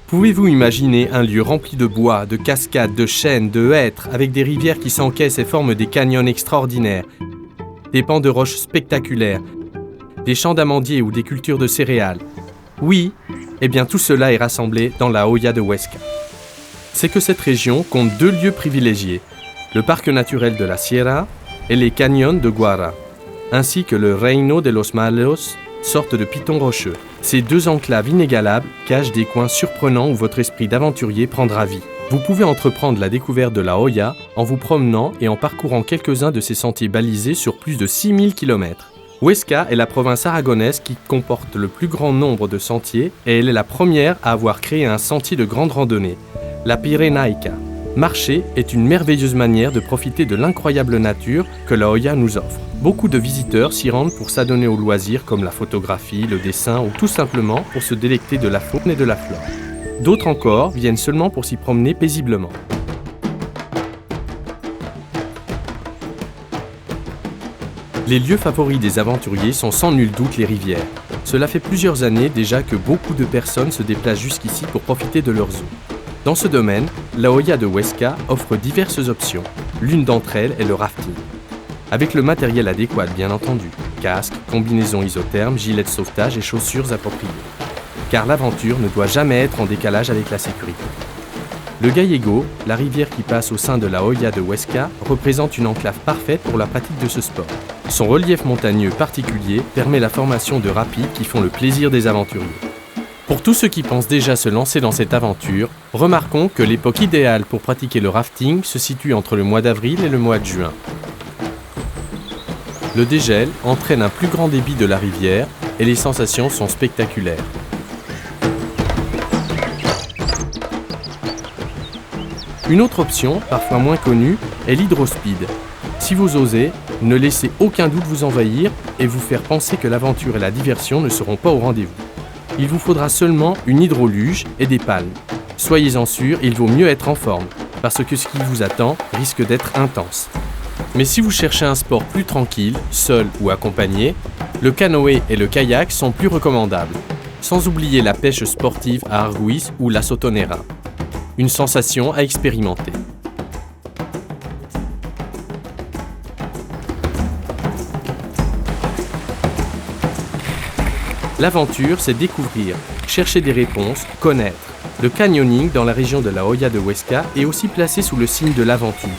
Pouvez-vous imaginer un lieu rempli de bois, de cascades, de chênes, de hêtres, avec des rivières qui s'encaissent et forment des canyons extraordinaires, des pans de roches spectaculaires, des champs d'amandiers ou des cultures de céréales? Oui, eh bien tout cela est rassemblé dans la Hoya de Huesca. C'est que cette région compte 2 lieux privilégiés, le parc naturel de la Sierra et les canyons de Guara, ainsi que le Reino de los Malos, sorte de piton rocheux. Ces 2 enclaves inégalables cachent des coins surprenants où votre esprit d'aventurier prendra vie. Vous pouvez entreprendre la découverte de la Hoya en vous promenant et en parcourant quelques-uns de ces sentiers balisés sur plus de 6000 km. Huesca est la province aragonaise qui comporte le plus grand nombre de sentiers et elle est la première à avoir créé un sentier de grande randonnée, la Pirenaica. Marcher est une merveilleuse manière de profiter de l'incroyable nature que la Hoya nous offre. Beaucoup de visiteurs s'y rendent pour s'adonner aux loisirs comme la photographie, le dessin ou tout simplement pour se délecter de la faune et de la flore. D'autres encore viennent seulement pour s'y promener paisiblement. Les lieux favoris des aventuriers sont sans nul doute les rivières. Cela fait plusieurs années déjà que beaucoup de personnes se déplacent jusqu'ici pour profiter de leurs eaux. Dans ce domaine, la Hoya de Huesca offre diverses options. L'une d'entre elles est le rafting. Avec le matériel adéquat bien entendu, casque, combinaison isotherme, gilet de sauvetage et chaussures appropriées. Car l'aventure ne doit jamais être en décalage avec la sécurité. Le Gallego, la rivière qui passe au sein de la Hoya de Huesca, représente une enclave parfaite pour la pratique de ce sport. Son relief montagneux particulier permet la formation de rapides qui font le plaisir des aventuriers. Pour tous ceux qui pensent déjà se lancer dans cette aventure, remarquons que l'époque idéale pour pratiquer le rafting se situe entre le mois d'avril et le mois de juin. Le dégel entraîne un plus grand débit de la rivière et les sensations sont spectaculaires. Une autre option, parfois moins connue, est l'hydrospeed. Si vous osez, ne laissez aucun doute vous envahir et vous faire penser que l'aventure et la diversion ne seront pas au rendez-vous. Il vous faudra seulement une hydroluge et des palmes. Soyez-en sûrs, il vaut mieux être en forme, parce que ce qui vous attend risque d'être intense. Mais si vous cherchez un sport plus tranquille, seul ou accompagné, le canoë et le kayak sont plus recommandables, sans oublier la pêche sportive à Argüis ou la Sotonera. Une sensation à expérimenter. L'aventure, c'est découvrir, chercher des réponses, connaître. Le canyoning dans la région de la Hoya de Huesca est aussi placé sous le signe de l'aventure.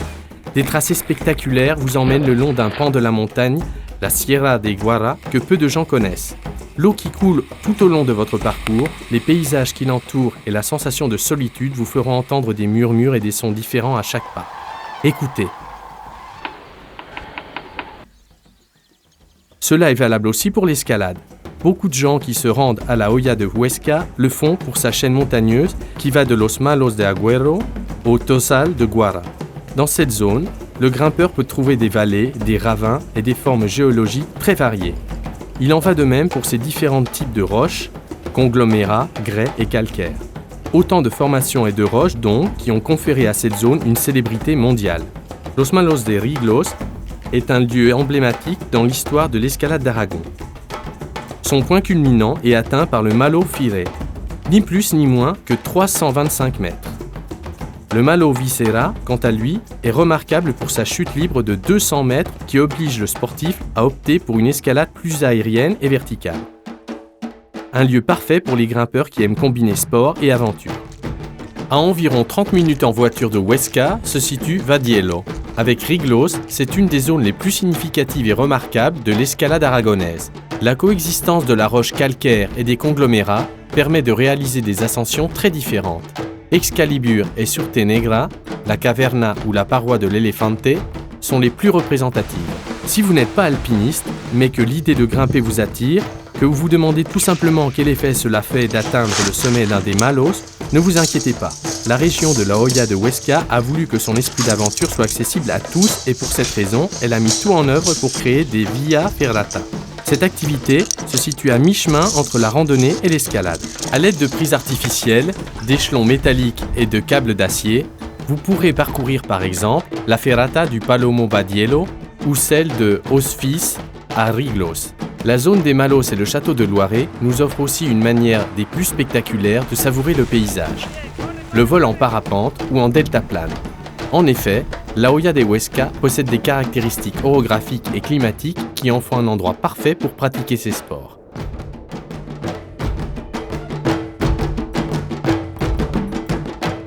Des tracés spectaculaires vous emmènent le long d'un pan de la montagne, la Sierra de Guara, que peu de gens connaissent. L'eau qui coule tout au long de votre parcours, les paysages qui l'entourent et la sensation de solitude vous feront entendre des murmures et des sons différents à chaque pas. Écoutez. Cela est valable aussi pour l'escalade. Beaucoup de gens qui se rendent à la Hoya de Huesca le font pour sa chaîne montagneuse qui va de Los Malos de Agüero au Tossal de Guara. Dans cette zone, le grimpeur peut trouver des vallées, des ravins et des formes géologiques très variées. Il en va de même pour ces différents types de roches, conglomérats, grès et calcaires. Autant de formations et de roches donc qui ont conféré à cette zone une célébrité mondiale. Los Malos de Riglos est un lieu emblématique dans l'histoire de l'escalade d'Aragon. Son point culminant est atteint par le Malo Fire, ni plus ni moins que 325 mètres. Le Malo Visera, quant à lui, est remarquable pour sa chute libre de 200 mètres qui oblige le sportif à opter pour une escalade plus aérienne et verticale. Un lieu parfait pour les grimpeurs qui aiment combiner sport et aventure. À environ 30 minutes en voiture de Huesca se situe Vadiello. Avec Riglos, c'est une des zones les plus significatives et remarquables de l'escalade aragonaise. La coexistence de la roche calcaire et des conglomérats permet de réaliser des ascensions très différentes. Excalibur et Surte Negra, la Caverna ou la paroi de l'Elefante sont les plus représentatives. Si vous n'êtes pas alpiniste, mais que l'idée de grimper vous attire, que vous vous demandez tout simplement quel effet cela fait d'atteindre le sommet d'un des Malos, ne vous inquiétez pas. La région de la Hoya de Huesca a voulu que son esprit d'aventure soit accessible à tous et pour cette raison, elle a mis tout en œuvre pour créer des Via Ferrata. Cette activité se situe à mi-chemin entre la randonnée et l'escalade. À l'aide de prises artificielles, d'échelons métalliques et de câbles d'acier, vous pourrez parcourir par exemple la ferrata du Palomo Vadiello ou celle de Hospice à Riglos. La zone des Malos et le château de Loiret nous offrent aussi une manière des plus spectaculaires de savourer le paysage. Le vol en parapente ou en deltaplane. En effet, la Hoya de Huesca possède des caractéristiques orographiques et climatiques qui en font un endroit parfait pour pratiquer ces sports.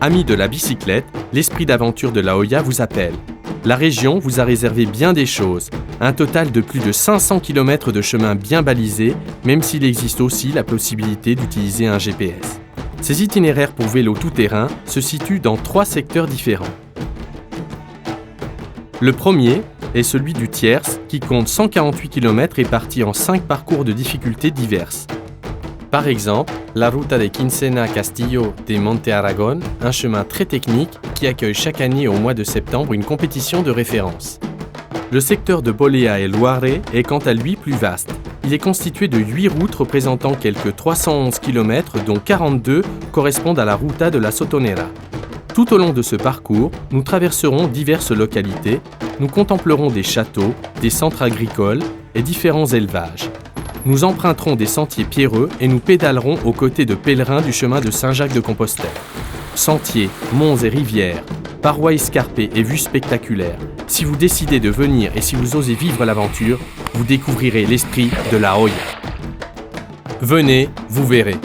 Amis de la bicyclette, l'esprit d'aventure de la Hoya vous appelle. La région vous a réservé bien des choses, un total de plus de 500 km de chemin bien balisés, même s'il existe aussi la possibilité d'utiliser un GPS. Ces itinéraires pour vélo tout-terrain se situent dans 3 secteurs différents. Le premier est celui du Tiers, qui compte 148 km répartis en 5 parcours de difficultés diverses. Par exemple, la Ruta de Quincena Castillo de Monte Aragon, un chemin très technique qui accueille chaque année au mois de septembre une compétition de référence. Le secteur de Bolea et Loiret est quant à lui plus vaste. Il est constitué de 8 routes représentant quelques 311 km, dont 42 correspondent à la Ruta de la Sotonera. Tout au long de ce parcours, nous traverserons diverses localités, nous contemplerons des châteaux, des centres agricoles et différents élevages. Nous emprunterons des sentiers pierreux et nous pédalerons aux côtés de pèlerins du chemin de Saint-Jacques-de-Compostelle. Sentiers, monts et rivières, parois escarpées et vues spectaculaires. Si vous décidez de venir et si vous osez vivre l'aventure, vous découvrirez l'esprit de la Hoya. Venez, vous verrez.